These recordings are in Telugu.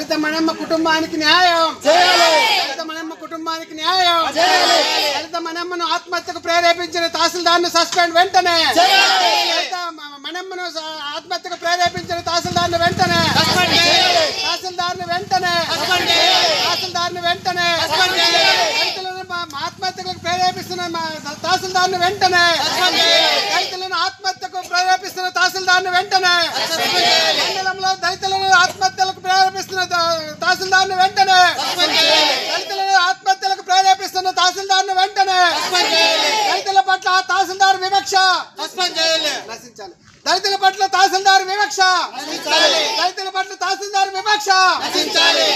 దళిత మనమ్మ కుటుంబానికి న్యాయం చేయాలి. దళిత మనమ్మ కుటుంబానికి న్యాయం చేయాలి. దళిత మనమ్మను ఆత్మహత్యకు ప్రేరేపించిన తహసీల్దార్ను సస్పెండ్ వెంటనే చేయాలి. దళిత మనమ్మను ఆత్మహత్యకు ప్రేరేపించిన తహసీల్దార్ను వెంటనే తహసీల్దార్ను వెంటనే తహసీల్దార్ను వెంటనే దళితులను ఆత్మహత్యకు ప్రేరేపిస్తున్న తహసీల్దార్ను వెంటనే దళితులను ఆత్మహత్యకు ప్రేరేపిస్తున్న తహసీల్దార్ను వెంటనే మండలంలో దళితులను ఆత్మహత్యలకు ప్రేరేపిస్తున్న తహసీల్దార్ను వెంటనే దళితులను ఆత్మహత్యలకు ప్రేరేపిస్తున్న తహసీల్దార్ను వెంటనే దళితుల పట్ల తహసీల్దార్ వివక్ష నశించాలి. దళితుల పట్ల తహసీల్దార్ వివక్ష దళితుల పట్ల తహసీల్దార్ వివక్ష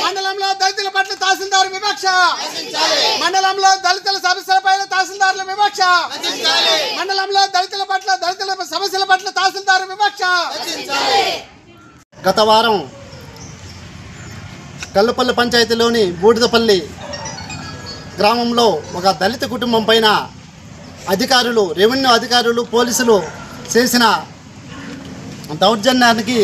మండలంలో దళితుల పట్ల తహసీల్దార్ వివక్ష మండలంలో దళితుల సమస్యలపై తహసీల్దార్ల వివక్ష మండలంలో దళితుల సమస్యల పట్ల తహసీల్దార్ వివక్ష. గత వారం కల్లుపల్లి పంచాయతీలోని బూడిదపల్లి గ్రామంలో ఒక దళిత కుటుంబం పైన అధికారులు, రెవెన్యూ అధికారులు, పోలీసులు చేసిన దౌర్జన్యానికి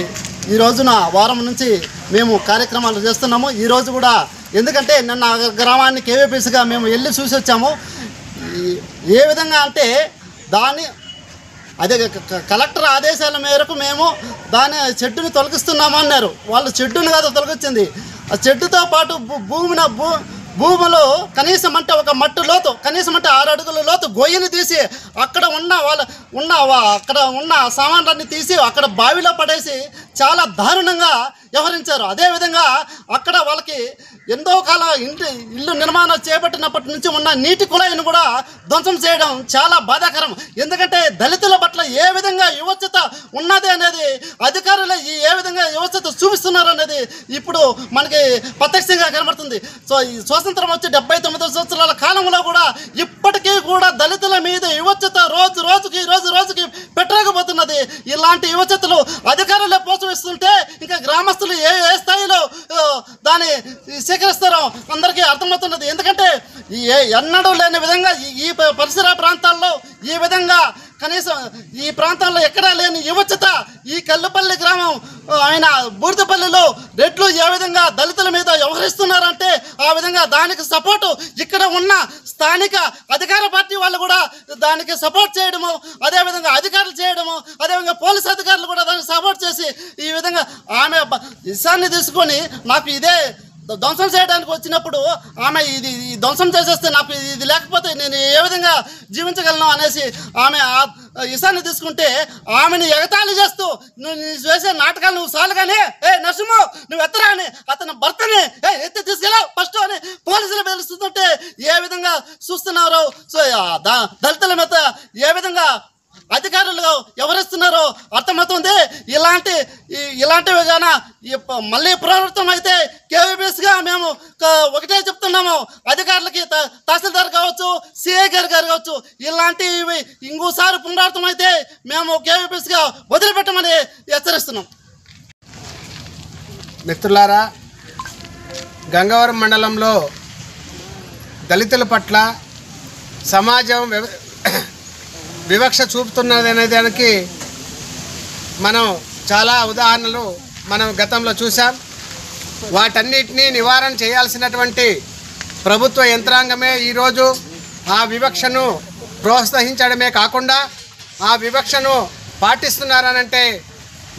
ఈ రోజున వారం నుంచి మేము కార్యక్రమాలు చేస్తున్నాము. ఈరోజు కూడా ఎందుకంటే నిన్న గ్రామాన్ని కేవీపీసీగా మేము వెళ్ళి చూసి వచ్చాము. ఏ విధంగా అంటే అదే కలెక్టర్ ఆదేశాల మేరకు మేము చెట్టుని తొలగిస్తున్నాము అన్నారు. వాళ్ళు చెట్టుని కాదు తొలగించింది, ఆ చెట్టుతో పాటు భూమిలో కనీసం అంటే ఒక మట్టు లోతు, కనీసం అంటే 6 అడుగుల లోతు గొయ్యని తీసి అక్కడ ఉన్న సామాన్లన్నీ తీసి అక్కడ బావిలో పడేసి చాలా దారుణంగా వ్యవహరించారు. అదేవిధంగా అక్కడ వాళ్ళకి ఎంతో కాలం ఇల్లు నిర్మాణం చేపట్టినప్పటి నుంచి ఉన్న నీటి కుళాయిని కూడా ధ్వంసం చేయడం చాలా బాధాకరం. ఎందుకంటే దళితుల పట్ల ఏ విధంగా వివక్షత ఉన్నది అనేది అధికారులు ఏ విధంగా వివక్షత చూపిస్తున్నారు అనేది ఇప్పుడు మనకి ప్రత్యక్షంగా కనబడుతుంది. సో ఈ స్వాతంత్రం వచ్చి 79 సంవత్సరాల కాలంలో కూడా ఇప్పటికీ కూడా దళితుల మీద వివక్షత రోజు రోజుకి పెట్టలేకపోతున్నది. ఇలాంటి వివక్షతలు అధికారులే ప్రోత్సహిస్తుంటే ఇంకా గ్రామస్తులు ఏ స్థాయిలో దాన్ని స్వీకరిస్తారో అందరికీ అర్థమవుతున్నది. ఎందుకంటే ఎన్నడూ లేని విధంగా ఈ పరిసర ప్రాంతాల్లో ఈ విధంగా కనీసం ఈ ప్రాంతంలో ఎక్కడా లేని వివక్షత ఈ కల్లుపల్లి గ్రామం ఆయన బూడిదపల్లిలో రెడ్లు ఏ విధంగా దళితుల మీద వ్యవహరిస్తున్నారంటే ఆ విధంగా దానికి సపోర్టు ఇక్కడ ఉన్న స్థానిక అధికార పార్టీ వాళ్ళు కూడా దానికి సపోర్ట్ చేయడము, అదేవిధంగా అధికారులు చేయడము, అదేవిధంగా పోలీస్ అధికారులు కూడా దానికి సపోర్ట్ చేసి ఈ విధంగా ఆమె ఇష్టాన్ని తీసుకొని నాకు ఇదే ధ్వంసం చేయడానికి వచ్చినప్పుడు ఆమె ఇది ధ్వంసం చేసేస్తే నాకు ఇది లేకపోతే నేను ఏ విధంగా జీవించగలను అనేసి ఆమె ఇష్టాన్ని తీసుకుంటే ఆమెను ఎగతాళి చేస్తూ నువ్వు చేసే నాటకాలు నువ్వు చాలుగానే నరసింహ నువ్వు ఎత్తరా అని అతని భర్తని ఎత్తి తీసుకెళ్ళావు ఫస్ట్ అని పోలీసులు పిలుస్తుంటే ఏ విధంగా చూస్తున్నారో సో దళితుల మీద ఏ విధంగా అధికారులు ఎవరిస్తున్నారో అర్థమవుతుంది. ఇలాంటివి గాన మళ్ళీ పునరావృతం అయితే కేవీపీఎస్గా మేము ఒకటే చెప్తున్నాము, అధికారులకి తహసీల్దార్ కావచ్చు, సిఐ గారు కావచ్చు, ఇలాంటివి ఇంకోసారి పునరావృతం అయితే మేము కేవీపీఎస్గా వదిలిపెట్టమని హెచ్చరిస్తున్నాం. మిత్రులారా, గంగవరం మండలంలో దళితుల పట్ల సమాజం వివక్ష చూపుతున్నదనే దానికి మనం చాలా ఉదాహరణలు మనం గతంలో చూసాం. వాటన్నిటినీ నివారణ చేయాల్సినటువంటి ప్రభుత్వ యంత్రాంగమే ఈరోజు ఆ వివక్షను ప్రోత్సహించడమే కాకుండా ఆ వివక్షను పాటిస్తున్నారనంటే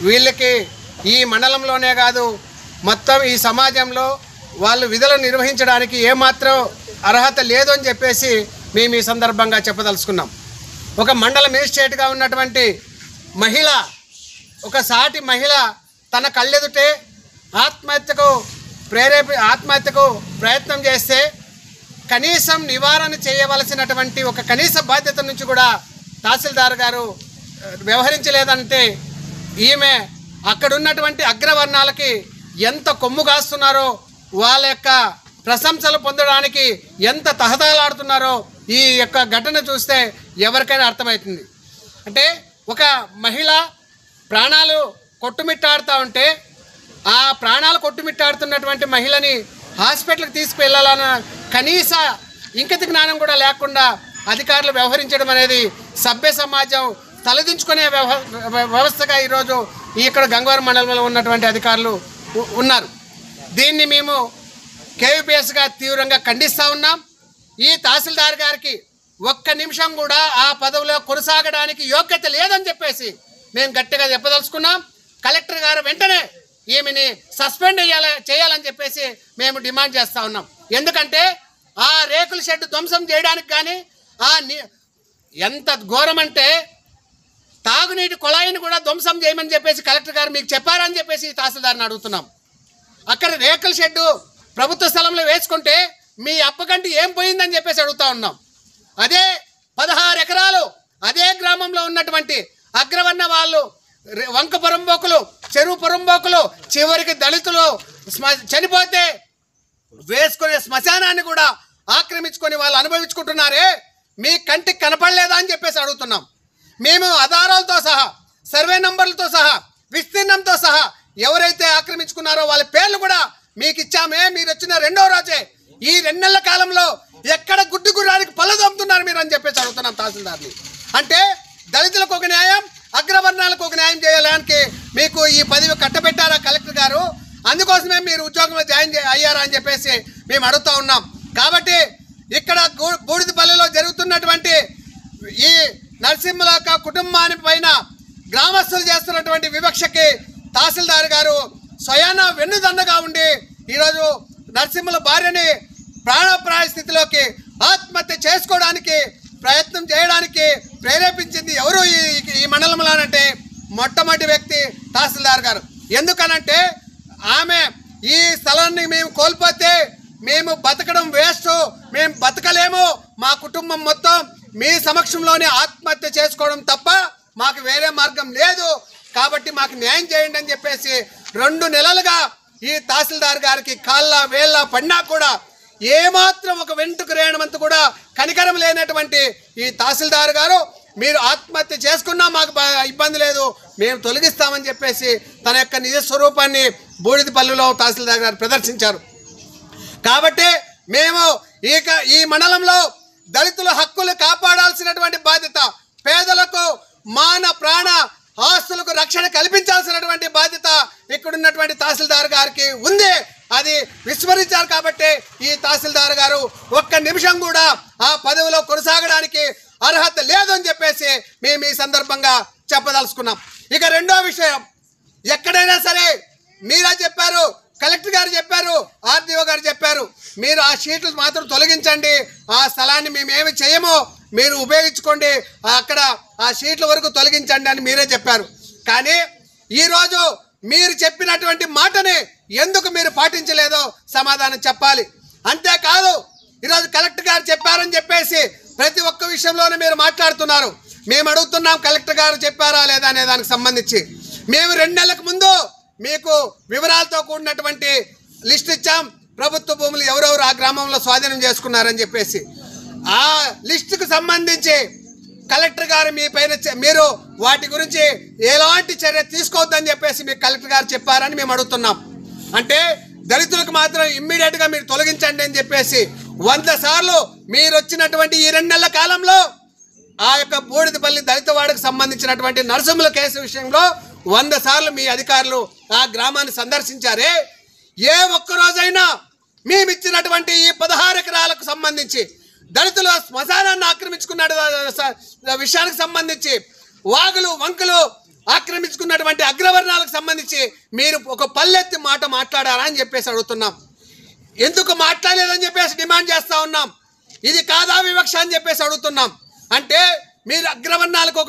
వీళ్ళకి ఈ మండలంలోనే కాదు మొత్తం ఈ సమాజంలో వాళ్ళు విధులు నిర్వహించడానికి ఏమాత్రం అర్హత లేదు అని చెప్పేసి మేము ఈ సందర్భంగా చెప్పదలుచుకున్నాం. ఒక మండల మేజిస్ట్రేట్గా ఉన్నటువంటి మహిళ, ఒక సాటి మహిళ తన కళ్ళెదుటే ఆత్మహత్యకు ప్రయత్నం చేస్తే కనీసం నివారణ చేయవలసినటువంటి ఒక కనీస బాధ్యత నుంచి కూడా తహసీల్దార్ గారు వ్యవహరించలేదంటే ఈమె అక్కడున్నటువంటి అగ్రవర్ణాలకి ఎంత కొమ్ము కాస్తున్నారో, వాళ్ళ యొక్క ప్రశంసలు పొందడానికి ఎంత తహతహలాడుతున్నారో ఈ యొక్క ఘటన చూస్తే ఎవరికైనా అర్థమవుతుంది. అంటే ఒక మహిళ ప్రాణాలు కొట్టుమిట్టాడుతూ ఉంటే ఆ ప్రాణాలు కొట్టుమిట్టాడుతున్నటువంటి మహిళని హాస్పిటల్కి తీసుకువెళ్ళాలన్న కనీస ఇంకిత జ్ఞానం కూడా లేకుండా అధికారులు వ్యవహరించడం అనేది సభ్య సమాజం తలదించుకునే వ్యవస్థగా ఈరోజు ఇక్కడ గంగవరం మండలంలో ఉన్నటువంటి అధికారులు ఉన్నారు. దీన్ని మేము కేవీపీఎస్గా తీవ్రంగా ఖండిస్తూ ఉన్నాం. ఈ తహసీల్దార్ గారికి ఒక్క నిమిషం కూడా ఆ పదవిలో కొనసాగడానికి యోగ్యత లేదని చెప్పేసి మేము గట్టిగా చెప్పదలుచుకున్నాం. కలెక్టర్ గారు వెంటనే ఈమెని సస్పెండ్ చేయాలని చెప్పేసి మేము డిమాండ్ చేస్తూ ఉన్నాం. ఎందుకంటే ఆ రేకుల షెడ్ ధ్వంసం చేయడానికి కానీ ఎంత ఘోరం అంటే తాగునీటి కుళాయిని కూడా ధ్వంసం చేయమని చెప్పేసి కలెక్టర్ గారు మీకు చెప్పారని చెప్పేసి తహసీల్దార్ని అడుగుతున్నాం. అక్కడ రేకుల షెడ్డు ప్రభుత్వ స్థలంలో వేసుకుంటే మీ అప్పకంటి ఏం పోయిందని చెప్పేసి అడుగుతా ఉన్నాం. అదే 16 ఎకరాలు అదే గ్రామంలో ఉన్నటువంటి అగ్రవర్ణ వాళ్ళు, వంక పొరంబోకులు, చెరువు పొరంబోకులు, చివరికి దళితులు చనిపోతే వేసుకునే శ్మశానాన్ని కూడా ఆక్రమించుకొని వాళ్ళు అనుభవించుకుంటున్నారే, మీ కంటికి కనపడలేదా అని చెప్పేసి అడుగుతున్నాం. మేము ఆధారాలతో సహా, సర్వే నంబర్లతో సహా, విస్తీర్ణంతో సహా ఎవరైతే ఆక్రమించుకున్నారో వాళ్ళ పేర్లు కూడా మీకు ఇచ్చామే. మీరు వచ్చిన 2వ రోజే ఈ 2 నెలల కాలంలో ఎక్కడ గుడ్డు గుర్రానికి పళ్ళు దమ్ముతున్నారు మీరు అని చెప్పేసి అడుగుతున్నాం తహసీల్దార్ని. అంటే దళితులకు ఒక న్యాయం, అగ్రవర్ణాలకు ఒక న్యాయం చేయడానికి మీకు ఈ పదవి కట్టబెట్టారా కలెక్టర్ గారు? అందుకోసమే మీరు ఉద్యోగంలో జాయిన్ అయ్యారా అని చెప్పేసి మేము అడుగుతూ ఉన్నాం. కాబట్టి ఇక్కడ బూడిదపల్లిలో జరుగుతున్నటువంటి ఈ నరసింహుల కుటుంబాని పైన గ్రామస్తులు చేస్తున్నటువంటి వివక్షకి తహసీల్దార్ గారు స్వయాన వెన్నుదన్నగా ఉండి ఈరోజు నరసింహుల భార్యని ప్రాణాపాయ స్థితిలోకి ఆత్మహత్య చేసుకోవడానికి ప్రయత్నం చేయడానికి ప్రేరేపించింది ఎవరు ఈ మండలంలోనంటే మొట్టమొదటి వ్యక్తి తహసీల్దార్ గారు. ఎందుకనంటే ఆమె ఈ స్థలాన్ని మేము కోల్పోతే మేము బతకడం వేస్ట్, మేము బతకలేము, మా కుటుంబం మొత్తం మీ సమక్షంలోనే ఆత్మహత్య చేసుకోవడం తప్ప మాకు వేరే మార్గం లేదు, కాబట్టి మాకు న్యాయం చేయండి అని చెప్పేసి 2 నెలలుగా ఈ తహసీల్దార్ గారికి కాళ్ళ వేళ్ళ పడినా కూడా ఏమాత్రం ఒక వెంటుకు రేణమంత కూడా కనికరం లేనటువంటి ఈ తహసీల్దార్ గారు మీరు ఆత్మహత్య చేసుకున్నా మాకు ఇబ్బంది లేదు, మేము తొలగిస్తామని చెప్పేసి తన యొక్క నిజ స్వరూపాన్ని బూడిదపల్లిలో తహసీల్దార్ గారు ప్రదర్శించారు. కాబట్టి మేము ఈ మండలంలో దళితుల హక్కులు కాపాడాల్సినటువంటి బాధ్యత, పేదలకు మాన ప్రాణ ఆస్తులకు రక్షణ కల్పించాల్సినటువంటి బాధ్యత ఇక్కడున్నటువంటి తహసీల్దార్ గారికి ఉంది. అది విస్మరించారు. కాబట్టి ఈ తహసీల్దార్ గారు ఒక్క నిమిషం కూడా ఆ పదవిలో కొనసాగడానికి అర్హత లేదు అని చెప్పేసి మేము ఈ సందర్భంగా చెప్పదలుచుకున్నాం. ఇక 2వ విషయం, ఎక్కడైనా సరే మీరా చెప్పారు, కలెక్టర్ గారు చెప్పారు, ఆర్డీఓ గారు చెప్పారు, మీరు ఆ షీట్లు మాత్రం తొలగించండి, ఆ స్థలాన్ని మేమేమి చేయమో మీరు ఉపయోగించుకోండి, అక్కడ ఆ షీట్ల వరకు తొలగించండి అని మీరే చెప్పారు. కానీ ఈరోజు మీరు చెప్పినటువంటి మాటని ఎందుకు మీరు పాటించలేదో సమాధానం చెప్పాలి. అంతేకాదు ఈరోజు కలెక్టర్ గారు చెప్పారని చెప్పేసి ప్రతి ఒక్క విషయంలోనూ మీరు మాట్లాడుతున్నారు. మేము అడుగుతున్నాం కలెక్టర్ గారు చెప్పారా లేదా అనే దానికి సంబంధించి. మేము 2 నెలలకు ముందు మీకు వివరాలతో కూడినటువంటి లిస్ట్ ఇచ్చాం, ప్రభుత్వ భూములు ఎవరెవరు ఆ గ్రామంలో స్వాధీనం చేసుకున్నారని చెప్పేసి. ఆ లిస్టుకు సంబంధించి కలెక్టర్ గారు మీ పైన మీరు వాటి గురించి ఎలాంటి చర్య తీసుకోవద్దని చెప్పేసి మీకు కలెక్టర్ గారు చెప్పారని మేము అడుగుతున్నాం. అంటే దళితులకు మాత్రం ఇమ్మీడియట్గా మీరు తొలగించండి అని చెప్పేసి 100 సార్లు మీరు వచ్చినటువంటి ఈ 2 నెలల కాలంలో ఆ యొక్క బూడిదపల్లి దళితవాడకు సంబంధించినటువంటి నరసింహుల కేసు విషయంలో 100 సార్లు మీ అధికారులు ఆ గ్రామాన్ని సందర్శించారే. ఏ ఒక్క రోజైనా మేమిచ్చినటువంటి ఈ 16 ఎకరాలకు సంబంధించి దళితుల శ్మశానాన్ని ఆక్రమించుకున్న విషయానికి సంబంధించి, వాగులు వంకలు ఆక్రమించుకున్నటువంటి అగ్రవర్ణాలకు సంబంధించి మీరు ఒక పల్లెత్తి మాట మాట్లాడారా అని చెప్పేసి అడుగుతున్నాం. ఎందుకు మాట్లాడలేదని చెప్పేసి డిమాండ్ చేస్తూ ఉన్నాం. ఇది కాదా వివక్ష అని చెప్పేసి అడుగుతున్నాం. అంటే మీరు అగ్రవర్ణాలకు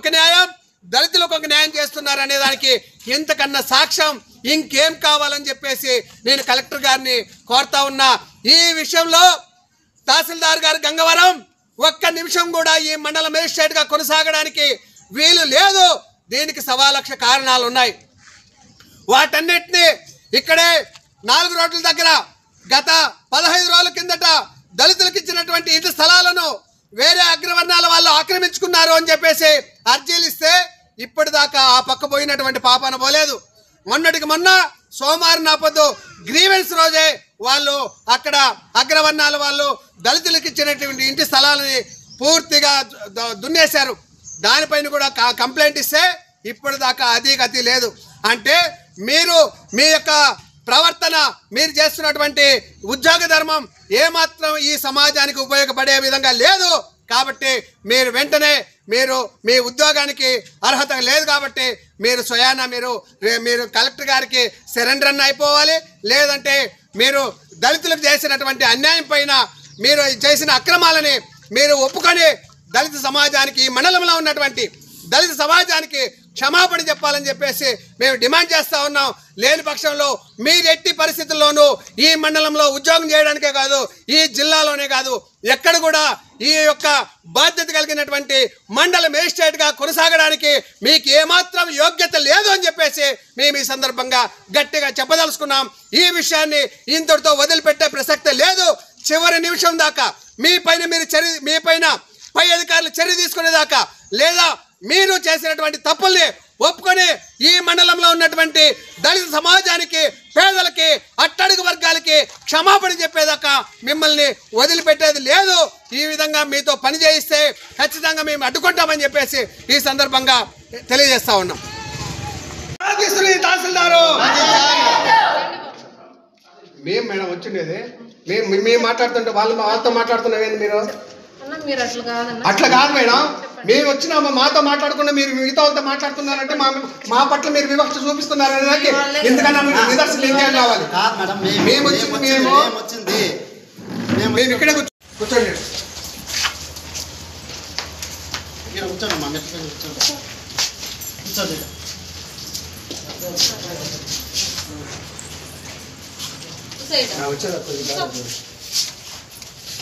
ఒక న్యాయం, దళితులకు ఒక న్యాయం చేస్తున్నారు అనే దానికి ఇంతకన్నా సాక్ష్యం ఇంకేం కావాలని చెప్పేసి నేను కలెక్టర్ గారిని కోరుతా ఉన్నా. ఈ విషయంలో తహసీల్దార్ గారు గంగవరం ఒక్క నిమిషం కూడా ఈ మండల మేజిస్ట్రేట్గా కొనసాగడానికి వీలు లేదు. దీనికి 1,00,000 కారణాలు ఉన్నాయి. వాటన్నిటిని ఇక్కడే 4 రోడ్ల దగ్గర గత 15 రోజుల కిందట దళితులకు ఇచ్చినటువంటి ఇంటి స్థలాలను వేరే అగ్రవర్ణాల వాళ్ళు ఆక్రమించుకున్నారు అని చెప్పేసి అర్జీలు ఇస్తే ఇప్పటిదాకా ఆ పక్క పోయినటువంటి పాపాన పోలేదు. మొన్నటికి మొన్న సోమవారం నాపొద్దు గ్రీవెన్స్ రోజే వాళ్ళు అక్కడ అగ్రవర్ణాల వాళ్ళు దళితులకు ఇచ్చినటువంటి ఇంటి స్థలాలని పూర్తిగా దున్నేశారు. దానిపైన కూడా కంప్లైంట్ ఇస్తే ఇప్పటిదాకా అది గతి లేదు. అంటే మీరు మీ యొక్క ప్రవర్తన, మీరు చేస్తున్నటువంటి ఉద్యోగ ధర్మం ఏమాత్రం ఈ సమాజానికి ఉపయోగపడే విధంగా లేదు. కాబట్టి మీరు వెంటనే మీ ఉద్యోగానికి అర్హత లేదు కాబట్టి మీరు స్వయాన మీరు కలెక్టర్ గారికి సరెండర్ అన్న అయిపోవాలి. లేదంటే మీరు దళితులకు చేసినటువంటి అన్యాయం పైన మీరు చేసిన అక్రమాలని మీరు ఒప్పుకొని దళిత సమాజానికి, ఈ మండలంలో ఉన్నటువంటి దళిత సమాజానికి క్షమాపణ చెప్పాలని చెప్పేసి మేము డిమాండ్ చేస్తూ ఉన్నాం. లేని పక్షంలో మీరు ఎట్టి పరిస్థితుల్లోనూ ఈ మండలంలో ఉద్యోగం చేయడానికే కాదు, ఈ జిల్లాలోనే కాదు, ఎక్కడ కూడా ఈ యొక్క బాధ్యత కలిగినటువంటి మండల మేజిస్ట్రేట్గా కొనసాగడానికి మీకు ఏమాత్రం యోగ్యత లేదు అని చెప్పేసి మేము ఈ సందర్భంగా గట్టిగా చెప్పదలుచుకున్నాం. ఈ విషయాన్ని ఇంతటితో వదిలిపెట్టే ప్రసక్తే లేదు. చివరి నిమిషం దాకా మీ పైన పై అధికారులు చర్య తీసుకునేదాకా, లేదా మీరు చేసినటువంటి తప్పుల్ని ఒప్పుకొని ఈ మండలంలో ఉన్నటువంటి దళిత సమాజానికి, పేదలకి, అట్టడుగు వర్గాలకి క్షమాపణ చెప్పేదాకా మిమ్మల్ని వదిలిపెట్టేది లేదు. ఈ విధంగా మీతో పని చేయిస్తే ఖచ్చితంగా మేము అడ్డుకుంటామని చెప్పేసి ఈ సందర్భంగా తెలియజేస్తా ఉన్నాం. తహసీల్దారు మేము మేడం వచ్చిండేది, మేము మాట్లాడుతుంటే వాళ్ళతో మాట్లాడుతున్నామేంది మీరు? అట్లా కాదు మేడం, మేము వచ్చినామా మాతో మాట్లాడకుండా మీరు మిగతా వాళ్ళతో మాట్లాడుతున్నారంటే మా పట్ల మీరు వివక్ష చూపిస్తున్నారని ఎందుకన్నా నిదర్శనం ఏం కావాలి? మేము ఇక్కడే కూర్చోండి.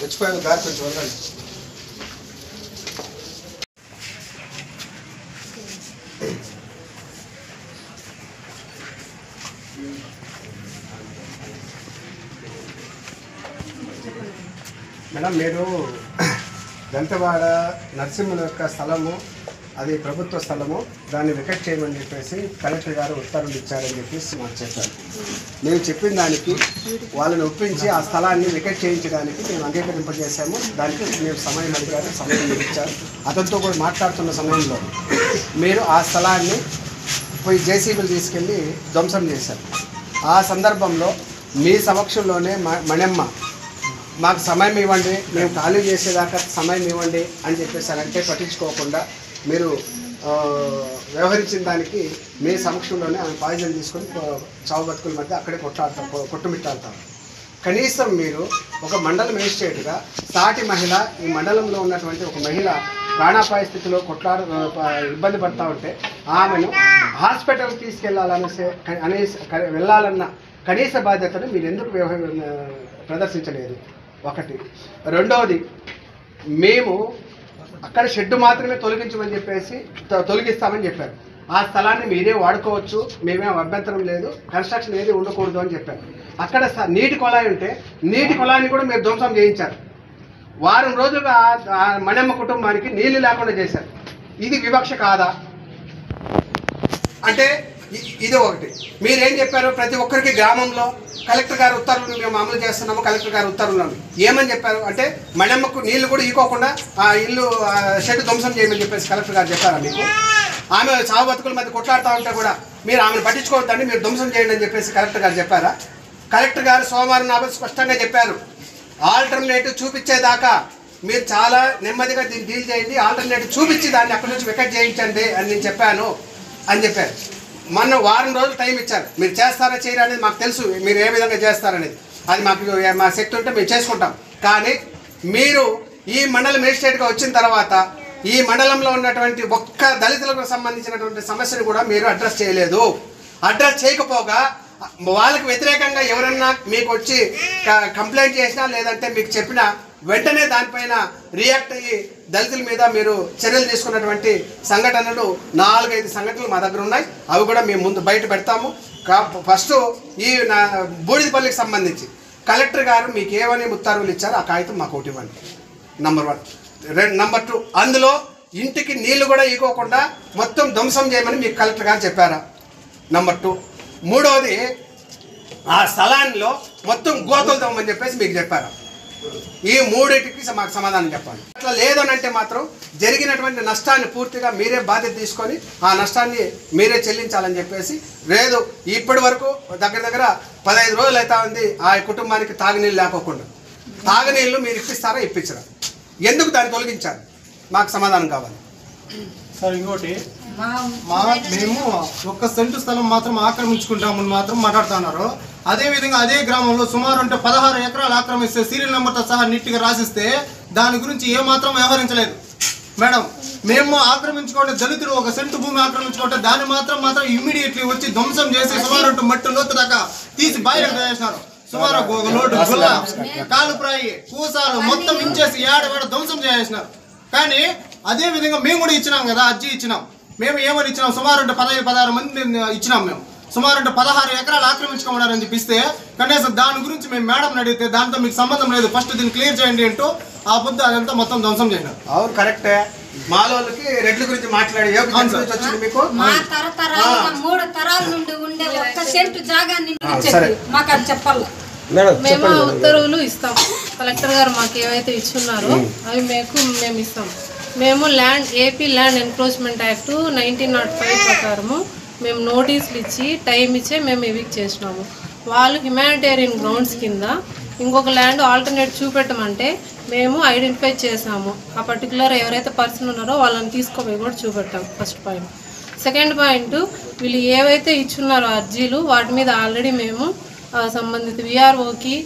వచ్చిపోయాను గారి కొంచెం వదలండి. మేడం, మీరు దంతవాడ నరసింహుల యొక్క స్థలము, అది ప్రభుత్వ స్థలము, దాన్ని వికెట్ చేయమని చెప్పేసి కలెక్టర్ గారు ఉత్తర్వులు ఇచ్చారని చెప్పేసి మాకు చెప్పారు. మేము చెప్పిన దానికి వాళ్ళని ఒప్పించి ఆ స్థలాన్ని వికెట్ చేయించడానికి మేము అంగీకరింపజేశాము. దానికి మేము సమయం అడిగారు, సమయం మీరు ఇచ్చారు. అతనితో కూడా మాట్లాడుతున్న సమయంలో మీరు ఆ స్థలాన్ని పోయి జేసీబీలు తీసుకెళ్ళి ధ్వంసం చేశారు. ఆ సందర్భంలో మీ సమక్షంలోనే మణెమ్మ మాకు సమయం ఇవ్వండి, మేము ఖాళీ చేసేదాకా సమయం ఇవ్వండి అని చెప్పేసారంటే పట్టించుకోకుండా మీరు వ్యవహరించిన దానికి మీ సమక్షంలోనే ఆమె పాయిజన్ తీసుకొని చావు బతుకుల మధ్య అక్కడే కొట్టుమిట్టాడతారు. కనీసం మీరు ఒక మండల మేజిస్ట్రేట్గా సాటి మహిళ, ఈ మండలంలో ఉన్నటువంటి ఒక మహిళ ప్రాణాపాయ స్థితిలో ఇబ్బంది పడతా ఉంటే ఆమెను హాస్పిటల్కి వెళ్ళాలన్న కనీస బాధ్యతను మీరు ఎందుకు ప్రదర్శించలేదు? ఒకటి. రెండవది, మేము అక్కడ షెడ్ మాత్రమే తొలగించమని చెప్పేసి తొలగిస్తామని చెప్పారు. ఆ స్థలాన్ని మీరే వాడుకోవచ్చు, మేమేం అభ్యంతరం లేదు, కన్స్ట్రక్షన్ ఏది ఉండకూడదు అని చెప్పారు. అక్కడ నీటి కొళాయి ఉంటే నీటి కొళాయిని కూడా మీరు ధ్వంసం చేయించారు. వారం రోజులుగా మణెమ్మ కుటుంబానికి నీళ్లు లేకుండా చేశారు. ఇది వివక్ష కాదా? అంటే ఇది ఒకటి. మీరేం చెప్పారు? ప్రతి ఒక్కరికి గ్రామంలో కలెక్టర్ గారు ఉత్తర్వులు మేము అమలు చేస్తున్నాము, కలెక్టర్ గారు ఉత్తర్వులను ఏమని చెప్పారు అంటే మణెమ్మకు నీళ్లు కూడా ఈకోకుండా ఆ ఇల్లు షెడ్ ధ్వంసం చేయమని చెప్పేసి కలెక్టర్ గారు చెప్పారా మీకు? ఆమె చావు బతుకుల మధ్య కొట్లాడుతూ ఉంటే కూడా మీరు ఆమెను పట్టించుకోవద్దండి, మీరు ధ్వంసం చేయండి అని చెప్పేసి కలెక్టర్ గారు చెప్పారా? కలెక్టర్ గారు సోమవారం నాడు స్పష్టంగా చెప్పారు, ఆల్టర్నేటివ్ చూపించేదాకా మీరు చాలా నెమ్మదిగా దీన్ని డీల్ చేయండి, ఆల్టర్నేటివ్ చూపించి దాన్ని అక్కడి నుంచి వికెట్ చేయించండి అని నేను చెప్పాను అని చెప్పారు. మొన్న వారం రోజులు టైం ఇచ్చారు. మీరు చేస్తారా చేయరా అనేది మాకు తెలుసు, మీరు ఏ విధంగా చేస్తారనేది. అది మా శక్తి ఉంటే మేము చేసుకుంటాం. కానీ మీరు ఈ మండల మేజిస్ట్రేట్గా వచ్చిన తర్వాత ఈ మండలంలో ఉన్నటువంటి ఒక్క దళితులకు సంబంధించినటువంటి సమస్యను కూడా మీరు అడ్రస్ చేయలేదు. అడ్రస్ చేయకపోగా వాళ్ళకి వ్యతిరేకంగా ఎవరన్నా మీకు వచ్చి కంప్లైంట్ చేసినా లేదంటే మీకు చెప్పినా వెంటనే దానిపైన రియాక్ట్ అయ్యి దళితుల మీద మీరు చర్యలు తీసుకున్నటువంటి సంఘటనలు 4-5 సంఘటనలు మా దగ్గర ఉన్నాయి. అవి కూడా మేము ముందు బయట పెడతాము. ఫస్ట్ ఈ బూడిదపల్లికి సంబంధించి కలెక్టర్ గారు మీకు ఏమని ఉత్తర్వులు ఇచ్చారో ఆ కాగితం మాకు ఒకటి ఇవ్వండి. నంబర్ 1. నంబర్ 2, అందులో ఇంటికి నీళ్లు కూడా ఇవ్వకుండా మొత్తం ధ్వంసం చేయమని మీకు కలెక్టర్ గారు చెప్పారా? నంబర్ 2. మూడవది, ఆ స్థలాల్లో మొత్తం గోతులు తవ్వమని చెప్పేసి మీకు చెప్పారా? ఈ మూడింటికి మాకు సమాధానం చెప్పాలి. అట్లా లేదనంటే మాత్రం జరిగినటువంటి నష్టాన్ని పూర్తిగా మీరే బాధ్యత తీసుకొని ఆ నష్టాన్ని మీరే చెల్లించాలని చెప్పేసి, లేదు ఇప్పటి వరకు దగ్గర 15 రోజులు అవుతా ఉంది ఆ కుటుంబానికి తాగునీళ్ళు లేకోకుండా. తాగునీళ్ళు మీరు ఇప్పిస్తారా ఇప్పించరా? ఎందుకు దాన్ని తొలగించారు? మాకు సమాధానం కావాలి సార్. ఇంకోటి మేము 1 సెంటు స్థలం మాత్రం ఆక్రమించుకుంటామని మాత్రం మాట్లాడుతున్నారు. అదేవిధంగా అదే గ్రామంలో సుమారు అంటే 16 ఎకరాలు ఆక్రమిస్తే సీరియల్ నెంబర్తో సహా నీట్గా రాసిస్తే దాని గురించి ఏమాత్రం వ్యవహరించలేదు మేడం. మేము ఆక్రమించుకుంటే దళితులు 1 సెంటు భూమి ఆక్రమించుకుంటే దాన్ని మాత్రం ఇమ్మీడియట్లీ వచ్చి ధ్వంసం చేసి సుమారు మట్టి లోతు దాకా తీసి బయటకు వేసినారు. సుమారు 1 లోటు గుల్ల కాలుప్రాయి కూసాలు మొత్తం ఇంచేసి ఏడ ధ్వంసం చేసినారు. కానీ అదే విధంగా మేము కూడా ఇచ్చినాం కదా, అర్జీ ఇచ్చినాం. మేము ఏమని ఇచ్చినాం, సుమారు అంటే 15-16 మంది ఇచ్చినాం. మేము సుమారు అంటే 16 ఎకరాలు ఆక్రమించుకోమన్నారని చెప్పిస్తే కనీసం దాని గురించి మేము మేడం అడిగితే దాంతో మీకు సంబంధం లేదు, ఫస్ట్ దీన్ని క్లియర్ చేయండి అంటూ ఆ పొద్దు అదంతా మొత్తం ధ్వంసం చేసినారు. అవును కరెక్టే. మాలోళ్ళకి రెడ్ల గురించి మాట్లాడే వచ్చింది మీకు. మా తరతరాలుగా 3 తరాల నుండి ఉండే 1 సెంటు జాగాన్ని మాకు అది చెప్పాలి. మేము ఉత్తర్వులు ఇస్తాం. కలెక్టర్ గారు మాకు ఏవైతే ఇచ్చున్నారో అవి మేము ఇస్తాం. మేము ఏపీ ల్యాండ్ ఎన్క్రోచ్మెంట్ యాక్ట్ 1905 ప్రకారము మేము నోటీసులు ఇచ్చి టైం ఇచ్చే మేము ఎవిక్ట్ చేసినాము. వాళ్ళు హ్యుమానిటేరియన్ గ్రౌండ్స్ కింద ఇంకొక ల్యాండ్ ఆల్టర్నేట్ చూపెట్టమంటే మేము ఐడెంటిఫై చేసాము. ఆ పర్టికులర్ ఎవరైతే పర్సన్ ఉన్నారో వాళ్ళని తీసుకుపోయి కూడా చూపెట్టాం. First point. సెకండ్ పాయింట్, వీళ్ళు ఏవైతే ఇచ్చున్నారో అర్జీలు వాటి మీద ఆల్రెడీ మేము సంబంధిత విఆర్ఓకి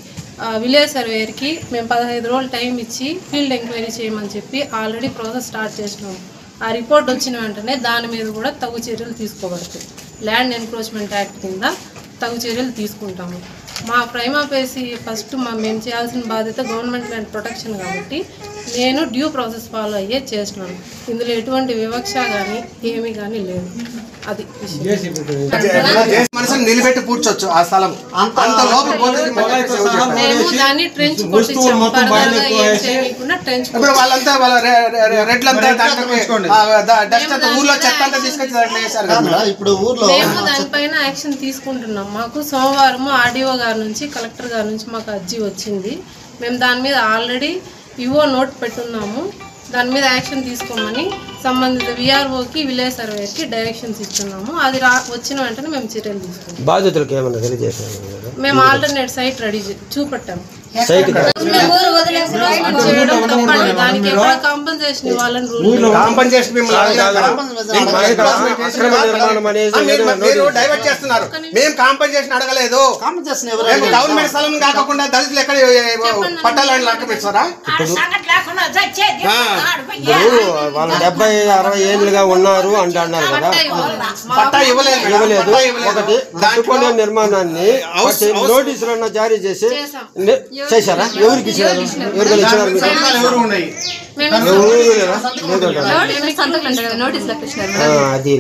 విలేజ్ సర్వేయర్కి మేము 15 రోజులు టైం ఇచ్చి ఫీల్డ్ ఎంక్వైరీ చేయమని చెప్పి ఆల్రెడీ ప్రాసెస్ స్టార్ట్ చేసినాము. ఆ రిపోర్ట్ వచ్చిన వెంటనే దాని మీద కూడా తగు చర్యలు తీసుకోబడతాయి. ల్యాండ్ ఎన్క్రోచ్మెంట్ యాక్ట్ కింద తగు చర్యలు తీసుకుంటాము. మా ప్రైమా ఫేసి ఫస్ట్ మేము చేయాల్సిన బాధ్యత గవర్నమెంట్ ల్యాండ్ ప్రొటెక్షన్ కాబట్టి నేను డ్యూ ప్రాసెస్ ఫాలో అయ్యే చేసినాను. ఇందులో ఎటువంటి వివక్ష కానీ ఏమీ కానీ లేదు. అది మనసుని నిలబెట్టి కూర్చోవచ్చు ఆ స్థలం. అంత మేము దాన్ని ట్రెంచ్ కొట్టించాము. ఇప్పుడు వాళ్ళంతా వాళ్ళ రెడ్లంతా డస్ట్ అంతా ఊర్లో చెత్త అంతా తీసుకొచ్చి దాంట్లో వేశారు కదా. ఇప్పుడు ఊర్లో మేము దానిపైన యాక్షన్ తీసుకుంటున్నాం. మాకు సోమవారం ఆర్డీఓ గారి నుంచి కలెక్టర్ గారి నుంచి మాకు అర్జీ వచ్చింది. మేము దాని మీద ఆల్రెడీ ఈఓ నోట్ పెట్టున్నాము. దాని మీద యాక్షన్ తీసుకోమని సంబంధిత విఆర్ఓకి విలేజ్ సర్వేకి డైరెక్షన్స్ ఇస్తున్నాము. అది వచ్చిన వెంటనే మేము చర్యలు తీసుకుంటాం. బాధితులకు ఏమన్నా తెలియజేసాము. మేము ఆల్టర్నేట్ సైట్ రెడీ చూపెట్టాము. దానికి ఎప్పుడు కాంపన్సేషన్ ఇవ్వాలని రూల్. కాంపన్సేషన్ డైవర్ట్ చేస్తున్నారు. మేము కాంపన్సేషన్ అడగలేదు. గవర్నమెంట్ స్థలం కాకుండా దళితులు ఎక్కడ పట్టాలని ఆక్రమిస్తారా? వాళ్ళు 70-60 ఏళ్ళుగా ఉన్నారు అంటున్నారు కదా. పట్టా ఇవ్వలేదు. ఒకటి కట్టుకునే నిర్మాణాన్ని నోటీసులన్నా జారీ చేసి చేశారా? ఎవరికి ఇచ్చినారు? ఎవరికైనా ఇచ్చినారు? అది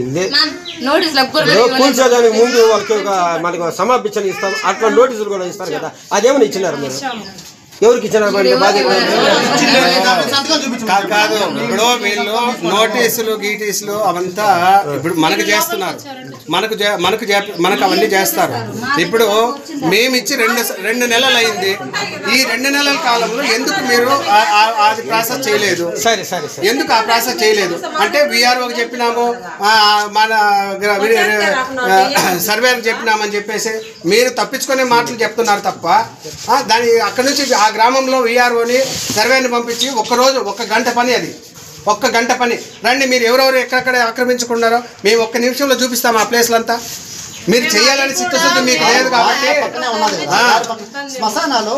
కూల్చేదానికి ముందు వాళ్ళకి మనకు సమాపించని ఇస్తాం. అట్లా నోటీసులు కూడా ఇస్తారు కదా. అదేమని ఇచ్చినారు మీరు? ఎవరికి ఇచ్చినారు? కాదు, ఇప్పుడు వీళ్ళు నోటీసులు గీటీసులు అవంతా ఇప్పుడు మనకు చేస్తున్నారు. మనకు అవన్నీ చేస్తారు. ఇప్పుడు మేము ఇచ్చి 2 నెలలు అయింది. ఈ 2 నెలల కాలంలో ఎందుకు మీరు అది ప్రాసెస్ చేయలేదు? సరే ఎందుకు ఆ ప్రాసెస్ చేయలేదు అంటే విఆర్ఓకి చెప్పినాము, మన సర్వేకి చెప్పినామని చెప్పేసి మీరు తప్పించుకునే మాటలు చెప్తున్నారు తప్ప దాని అక్కడి నుంచి ఆ గ్రామంలో విఆర్ఓని సర్వేని పంపించి 1 గంట పని, అది 1 గంట పని. రండి మీరు ఎవరెవరు ఎక్కడెక్కడ ఆక్రమించుకున్నారో మేము 1 నిమిషంలో చూపిస్తాము ఆ ప్లేస్లంతా. మీరు చేయాలని చిత్తశుద్ధి మీకు లేదు కాబట్టి శ్మశానాలు